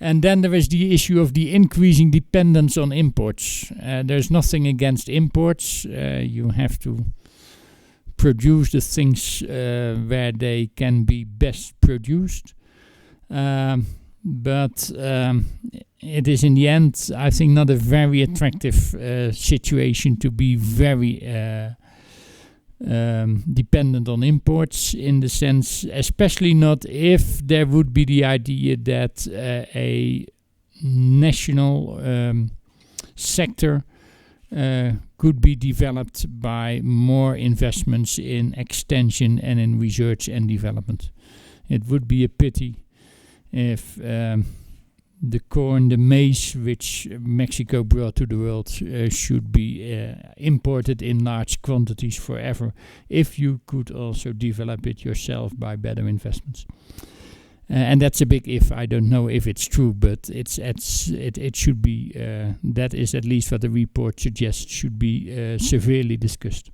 And then there is the issue of the increasing dependence on imports. There's nothing against imports. You have to produce the things where they can be best produced. But it is in the end, I think, not a very attractive situation to be very dependent on imports, in the sense, especially not if there would be the idea that a national sector could be developed by more investments in extension and in research and development. It would be a pity if the corn, the maize, which Mexico brought to the world, should be imported in large quantities forever, if you could also develop it yourself by better investments. And that's a big if. I don't know if it's true, but it should be. That is at least what the report suggests should be severely discussed.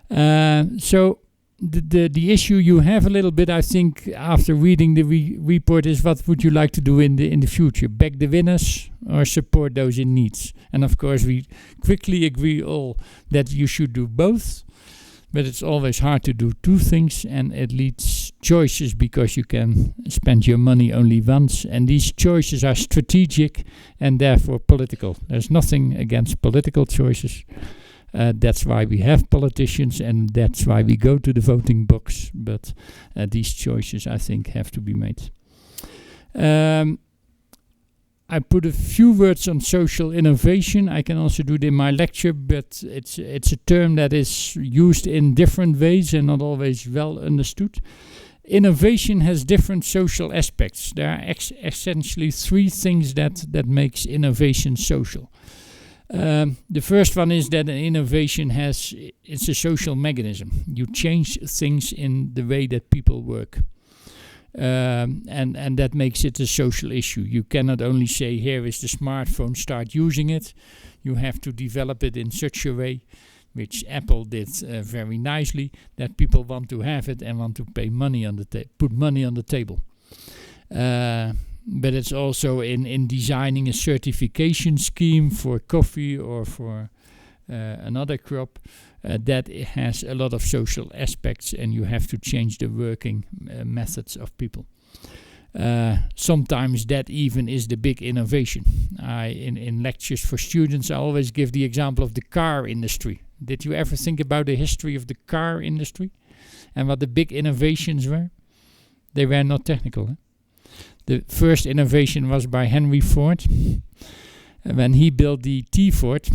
So the issue you have a little bit, I think, after reading the report is, what would you like to do in the future? Back the winners or support those in needs? And of course, we quickly agree all that you should do both. But it's always hard to do two things, and it leads choices, because you can spend your money only once, and these choices are strategic and therefore political. There's nothing against political choices. That's why we have politicians, and that's why we go to the voting box. But these choices, I think, have to be made. I put a few words on social innovation. I can also do it in my lecture, but it's a term that is used in different ways and not always well understood. Innovation has different social aspects. There are essentially three things that makes innovation social. The first one is that an innovation it's a social mechanism. You change things in the way that people work. And that makes it a social issue. You cannot only say, here is the smartphone, start using it. You have to develop it in such a way, which Apple did very nicely, that people want to have it and want to pay money on put money on the table. But it's also in designing a certification scheme for coffee or for another crop. That it has a lot of social aspects, and you have to change the working methods of people. Sometimes that even is the big innovation. In lectures for students, I always give the example of the car industry. Did you ever think about the history of the car industry and what the big innovations were? They were not technical. Eh? The first innovation was by Henry Ford. When he built the T-Ford,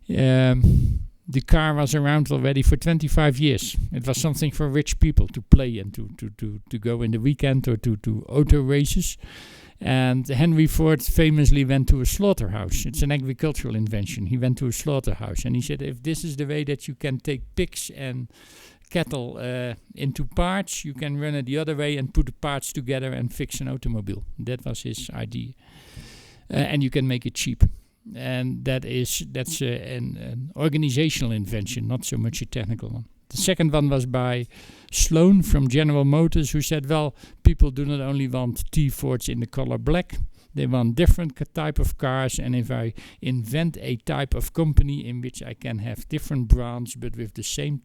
the car was around already for 25 years. It was something for rich people to play and to go in the weekend or to auto races. And Henry Ford famously went to a slaughterhouse. It's an agricultural invention. He went to a slaughterhouse and he said, if this is the way that you can take pigs and cattle into parts, you can run it the other way and put the parts together and fix an automobile. That was his idea. And you can make it cheap. And that's an organizational invention, not so much a technical one. The second one was by Sloan from General Motors, who said, well, people do not only want T-Fords in the color black, they want different type of cars, and if I invent a type of company in which I can have different brands but with the same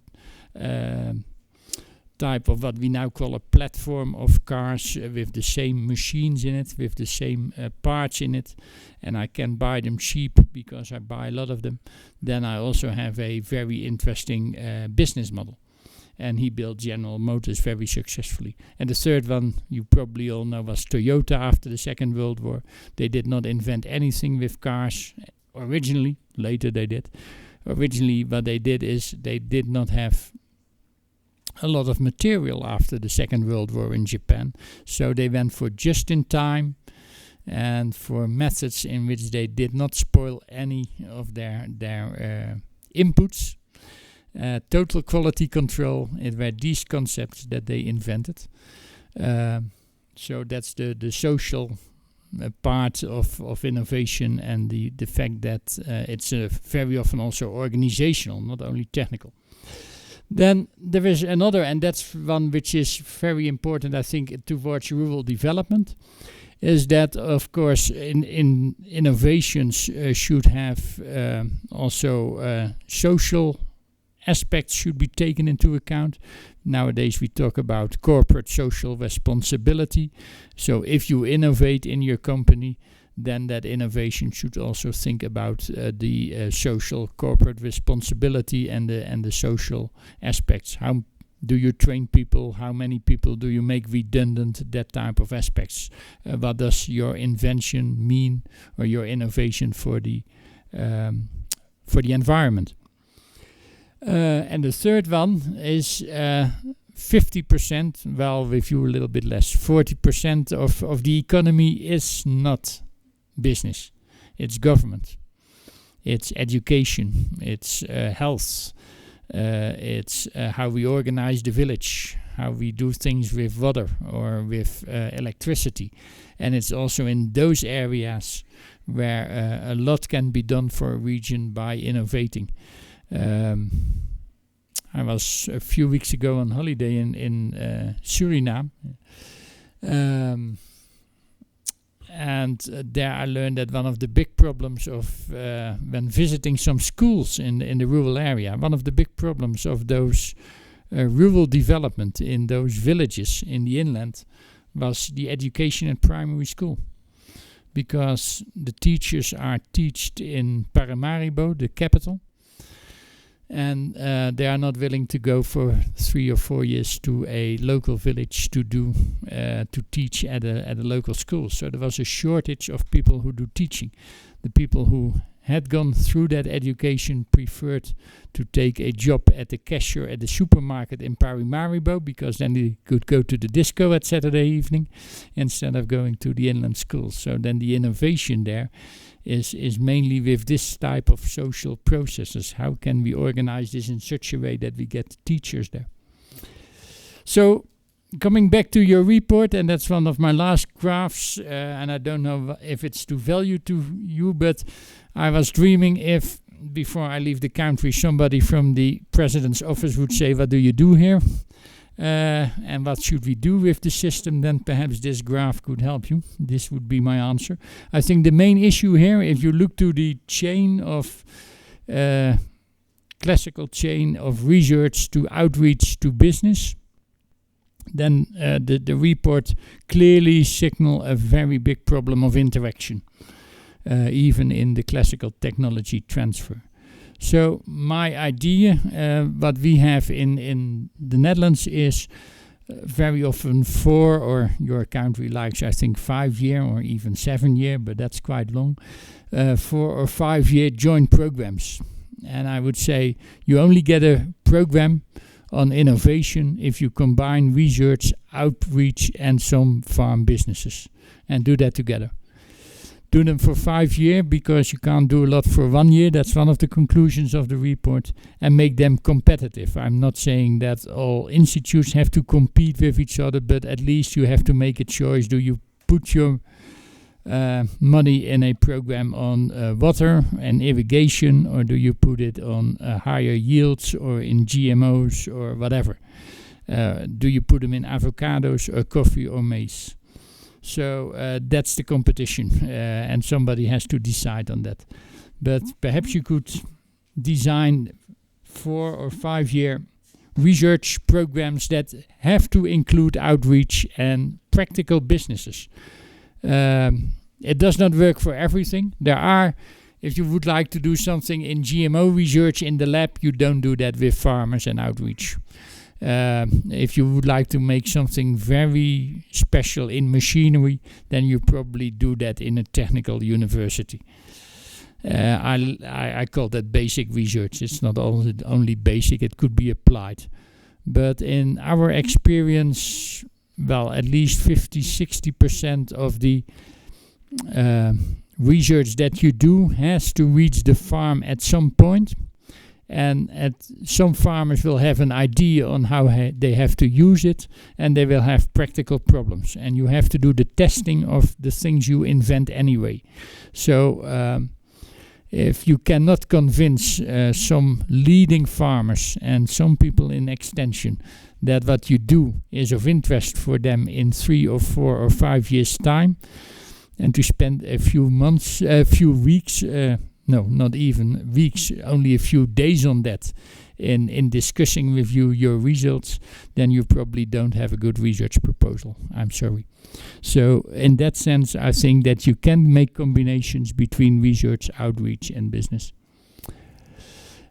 type of what we now call a platform of cars, with the same machines in it, with the same parts in it, and I can buy them cheap because I buy a lot of them, then I also have a very interesting business model. And he built General Motors very successfully. And the third one, you probably all know, was Toyota after the Second World War. They did not invent anything with cars originally. Later they did. Originally what they did is they did not have a lot of material after the Second World War in Japan. So they went for just in time and for methods in which they did not spoil any of their inputs. Total quality control, it were these concepts that they invented. So that's the social part of innovation, and the fact that it's very often also organizational, not only technical. Then there is another, and that's one which is very important, I think, towards rural development. is that, of course, in innovations should have also social aspects should be taken into account. Nowadays we talk about corporate social responsibility. So if you innovate in your company, then that innovation should also think about the social corporate responsibility and the social aspects. How do you train people? How many people do you make redundant? That type of aspects. What does your invention mean, or your innovation for the environment? And the third one is 50%, well, with you a little bit less, 40% of the economy is not business. It's government. It's education. It's health. It's how we organize the village, how we do things with water or with electricity. And it's also in those areas where a lot can be done for a region by innovating. I was a few weeks ago on holiday in Suriname. And there I learned that one of the big problems of when visiting some schools in the rural area, one of the big problems of those rural development in those villages in the inland was the education at primary school. Because the teachers are taught in Paramaribo, the capital, and they are not willing to go for 3 or 4 years to a local village to teach at a local school. So there was a shortage of people who do teaching. The people who had gone through that education preferred to take a job at the cashier at the supermarket in Paramaribo, because then they could go to the disco at Saturday evening instead of going to the inland schools. So then the innovation there is mainly with this type of social processes. How can we organize this in such a way that we get teachers there? So coming back to your report, and that's one of my last graphs, and I don't know if it's to value to you, but I was dreaming if before I leave the country somebody from the president's office would say, what do you do here? And what should we do with the system? Then perhaps this graph could help you. This would be my answer. I think the main issue here, if you look to the chain of classical chain of research to outreach to business, then the report clearly signal a very big problem of interaction, even in the classical technology transfer. So my idea, what we have in the Netherlands is very often 4, or your country likes, I think, 5 year or even 7 year, but that's quite long, 4 or 5 year joint programs. And I would say you only get a program on innovation if you combine research, outreach and some farm businesses, and do that together. Do them for 5 years, because you can't do a lot for 1 year. That's one of the conclusions of the report. And make them competitive. I'm not saying that all institutes have to compete with each other, but at least you have to make a choice. Do you put your money in a program on water and irrigation, or do you put it on higher yields or in GMOs or whatever? Do you put them in avocados or coffee or maize? So that's the competition, and somebody has to decide on that. But perhaps you could design 4 or 5 year research programs that have to include outreach and practical businesses. It does not work for everything. There are, if you would like to do something in GMO research in the lab, you don't do that with farmers and outreach. If you would like to make something very special in machinery, then you probably do that in a technical university. I call that basic research. It's not only basic, it could be applied. But in our experience, well, at least 50-60% of the research that you do has to reach the farm at some point. And some farmers will have an idea on how they have to use it, and they will have practical problems. And you have to do the testing of the things you invent anyway. So if you cannot convince some leading farmers and some people in extension that what you do is of interest for them in 3 or 4 or 5 years' time, and to spend a few months, a few weeks, no, not even weeks, only a few days on that, in discussing with you your results, then you probably don't have a good research proposal. I'm sorry. So in that sense, I think that you can make combinations between research, outreach, and business.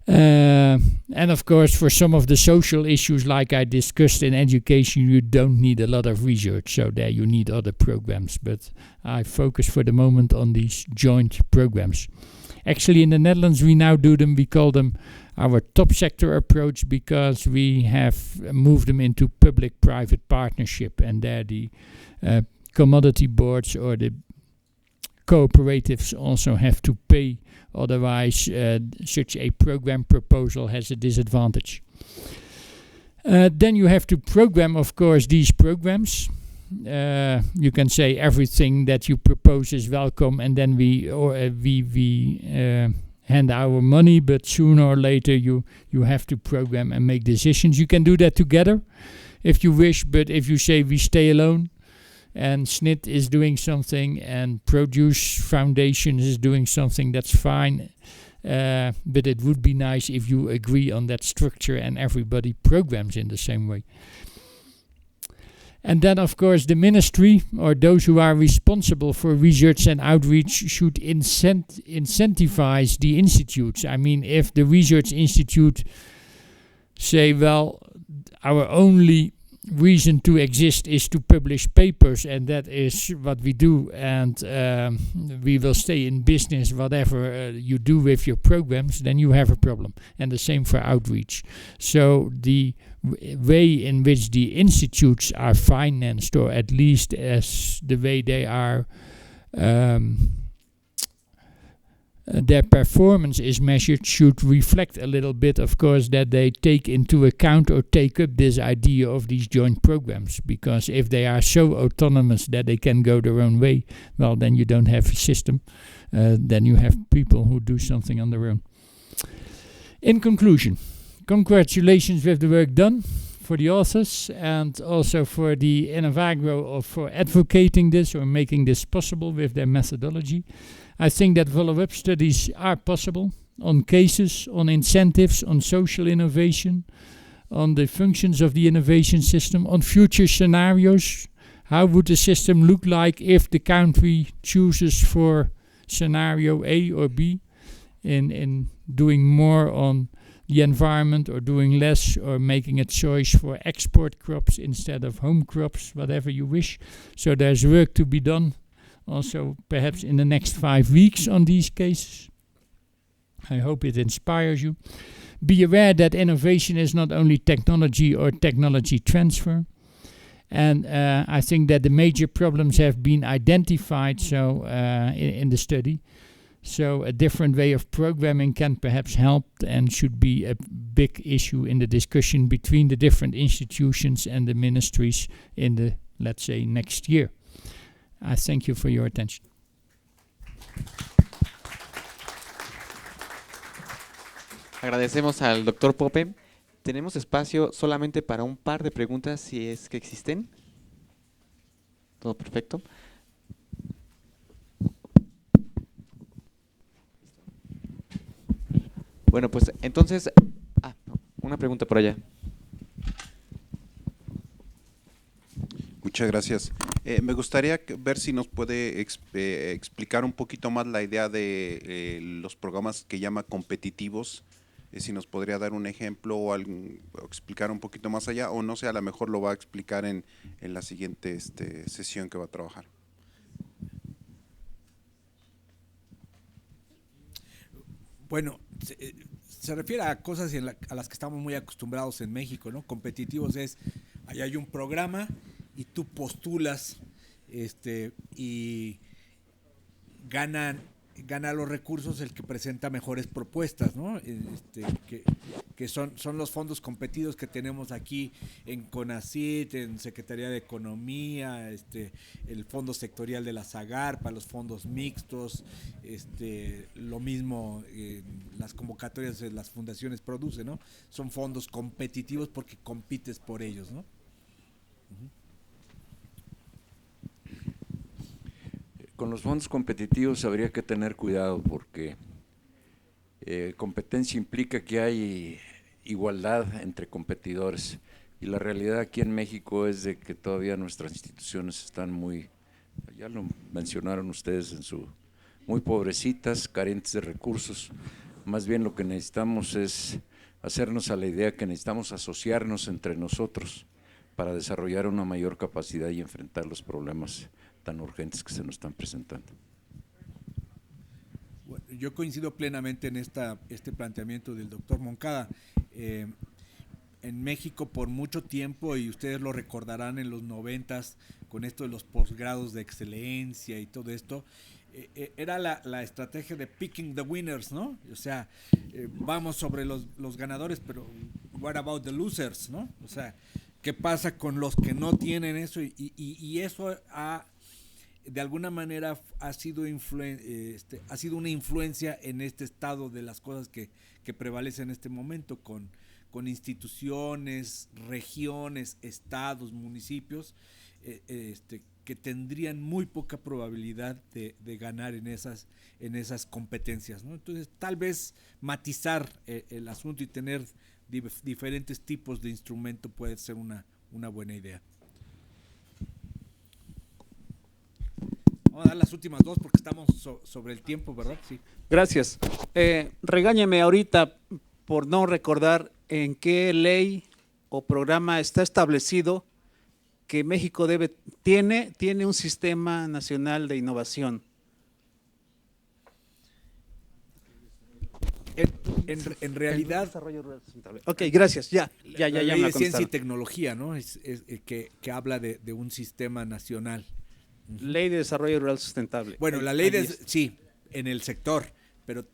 And of course, for some of the social issues like I discussed in education, you don't need a lot of research, so there you need other programs. But I focus for the moment on these joint programs. Actually, in the Netherlands, we now do them, we call them our top sector approach, because we have moved them into public-private partnership, and there the commodity boards or the cooperatives also have to pay, otherwise such a program proposal has a disadvantage. Then you have to program, of course, these programs. You can say everything that you propose is welcome, and then we hand our money, but sooner or later you have to program and make decisions. You can do that together if you wish, but if you say we stay alone and SNIT is doing something and Produce Foundation is doing something, that's fine. But it would be nice if you agree on that structure and everybody programs in the same way. And then, of course, the ministry or those who are responsible for research and outreach should incentivize the institutes. I mean, if the research institute say, well, our only reason to exist is to publish papers, and that is what we do, and we will stay in business whatever you do with your programs, then you have a problem. And the same for outreach. So the way in which the institutes are financed, or at least as the way they are their performance is measured, should reflect a little bit, of course, that they take into account or take up this idea of these joint programs. Because if they are so autonomous that they can go their own way, well, then you don't have a system. Then you have people who do something on their own. In conclusion, congratulations with the work done for the authors, and also for the Innovagro for advocating this or making this possible with their methodology. I think that follow-up studies are possible on cases, on incentives, on social innovation, on the functions of the innovation system, on future scenarios. How would the system look like if the country chooses for scenario A or B in doing more on the environment, or doing less, or making a choice for export crops instead of home crops, whatever you wish. So there's work to be done also perhaps in the next 5 weeks on these cases. I hope it inspires you. Be aware that innovation is not only technology or technology transfer. And I think that the major problems have been identified in the study. So a different way of programming can perhaps help and should be a big issue in the discussion between the different institutions and the ministries in the, let's say, next year. I thank you for your attention. Agradecemos al Dr. Pope. Tenemos espacio solamente para un par de preguntas, si es que existen. Todo perfecto. Bueno, pues entonces, una pregunta por allá. Muchas gracias. Me gustaría ver si nos puede explicar un poquito más la idea de los programas que llama competitivos. Si nos podría dar un ejemplo o explicar un poquito más allá, o no sé, a lo mejor lo va a explicar en la siguiente sesión que va a trabajar. Bueno, se refiere a cosas a las que estamos muy acostumbrados en México, ¿no? Competitivos es, ahí hay un programa y tú postulas y ganan gana los recursos el que presenta mejores propuestas, ¿no? Que son los fondos competidos que tenemos aquí en CONACYT, en Secretaría de Economía, el Fondo Sectorial de la SAGARPA, los fondos mixtos, lo mismo las convocatorias de las fundaciones producen, ¿no? Son fondos competitivos porque compites por ellos, ¿no? Con los fondos competitivos habría que tener cuidado porque competencia implica que hay igualdad entre competidores y la realidad aquí en México es de que todavía nuestras instituciones están muy, ya lo mencionaron ustedes muy pobrecitas, carentes de recursos. Más bien lo que necesitamos es hacernos a la idea que necesitamos asociarnos entre nosotros para desarrollar una mayor capacidad y enfrentar los problemas tan urgentes que se nos están presentando. Bueno, yo coincido plenamente en este planteamiento del doctor Moncada. En México por mucho tiempo, y ustedes lo recordarán en los 90s, con esto de los posgrados de excelencia y todo esto, era la estrategia de picking the winners, ¿no? O sea, vamos sobre los ganadores, pero what about the losers, ¿no? O sea, ¿qué pasa con los que no tienen eso? Y eso de alguna manera ha sido una influencia en este estado de las cosas que prevalece en este momento con instituciones, regiones, estados, municipios que tendrían muy poca probabilidad de ganar en esas competencias, ¿no? Entonces tal vez matizar el asunto y tener diferentes tipos de instrumento puede ser una buena idea. Vamos a dar las últimas dos porque estamos sobre el tiempo, ¿verdad? Sí. Gracias. Regáñeme ahorita por no recordar en qué ley o programa está establecido que México tiene un sistema nacional de innovación. En realidad, ok, gracias, ya la ley me la de ciencia y contestaron. tecnología, ¿no? Que habla de un sistema nacional. Ley de Desarrollo Rural Sustentable. Bueno, la ley sí, en el sector, pero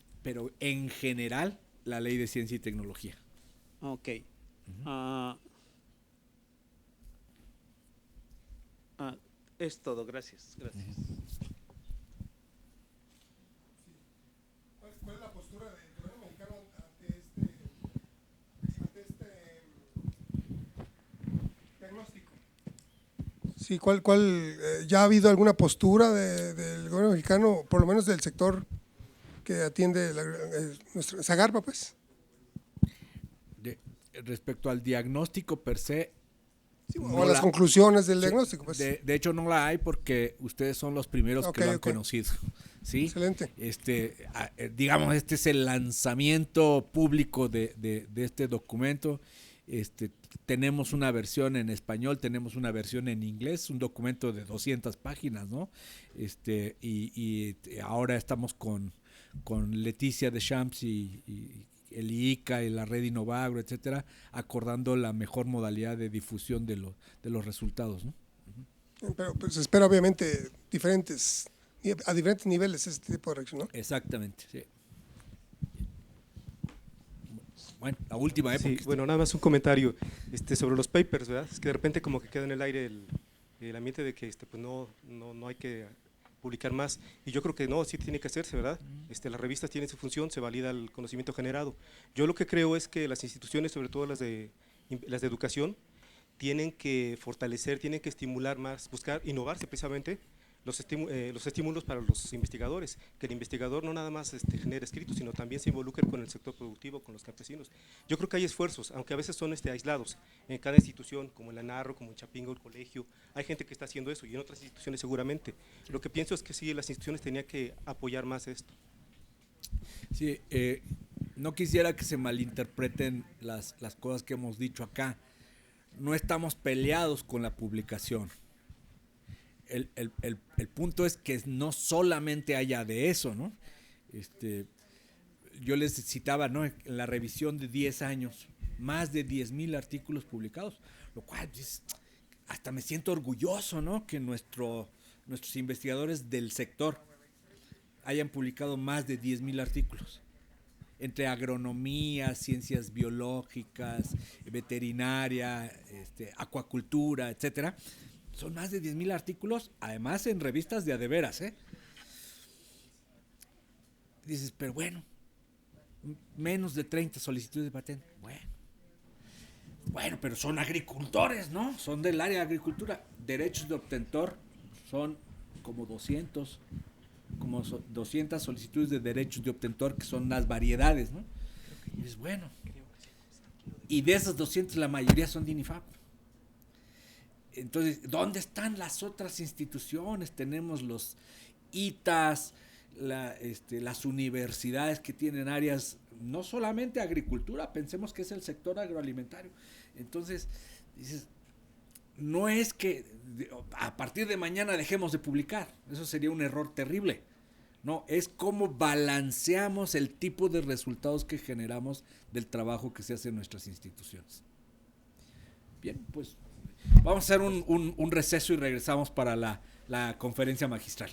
en general la ley de ciencia y tecnología. Ok. Es todo, gracias. ¿Cuál es la postura del gobierno mexicano ante este diagnóstico? Sí, ¿ya ha habido alguna postura del gobierno mexicano, por lo menos del sector que atiende nuestra SAGARPA, pues? Respecto al diagnóstico per se, Sí, o las conclusiones del diagnóstico, pues. De hecho no la hay porque ustedes son los primeros que lo han conocido. ¿Sí? Excelente. Digamos, este es el lanzamiento público de este documento. Tenemos una versión en español, tenemos una versión en inglés, un documento de 200 páginas, ¿no? Y ahora estamos con Leticia Deschamps y el IICA y la red Innovagro, etcétera, acordando la mejor modalidad de difusión de los resultados, ¿no? Pero pues espera obviamente a diferentes niveles este tipo de reacción, ¿no? Exactamente, sí. Bueno, la última Sí, época. bueno, nada más un comentario sobre los papers, ¿verdad? Es que de repente como que queda en el aire el ambiente de que pues no hay que publicar más, y yo creo que no, sí tiene que hacerse, ¿verdad? Las revistas tienen su función, se valida el conocimiento generado. Yo lo que creo es que las instituciones, sobre todo las de educación, tienen que fortalecer, tienen que estimular más, buscar, innovarse precisamente, los estímulos para los investigadores, que el investigador no nada más genere escritos, sino también se involucre con el sector productivo, con los campesinos. Yo creo que hay esfuerzos, aunque a veces son aislados, en cada institución, como en la Narro, como en Chapingo, el colegio, hay gente que está haciendo eso, y en otras instituciones seguramente. Lo que pienso es que sí, las instituciones tenían que apoyar más esto. Sí, no quisiera que se malinterpreten las cosas que hemos dicho acá. No estamos peleados con la publicación. El punto es que no solamente haya de eso, ¿no? Yo les citaba, ¿no?, en la revisión de 10 años, más de 10,000 artículos publicados, lo cual hasta me siento orgulloso, ¿no?, que nuestros investigadores del sector hayan publicado más de 10,000 artículos. Entre agronomía, ciencias biológicas, veterinaria, acuacultura, etcétera. Son más de 10,000 artículos, además en revistas de a de veras, ¿eh? Dices, pero bueno, menos de 30 solicitudes de patente. Bueno, pero son agricultores, ¿no? Son del área de agricultura. Derechos de obtentor son como 200 solicitudes de derechos de obtentor, que son las variedades, ¿no? Y dices, bueno, y de esas 200 la mayoría son de INIFAP. Entonces, ¿dónde están las otras instituciones? Tenemos los ITAS, las universidades que tienen áreas, no solamente agricultura, pensemos que es el sector agroalimentario. Entonces, dices, no es que a partir de mañana dejemos de publicar, eso sería un error terrible. No, es cómo balanceamos el tipo de resultados que generamos del trabajo que se hace en nuestras instituciones. Bien, pues vamos a hacer un receso y regresamos para la conferencia magistral.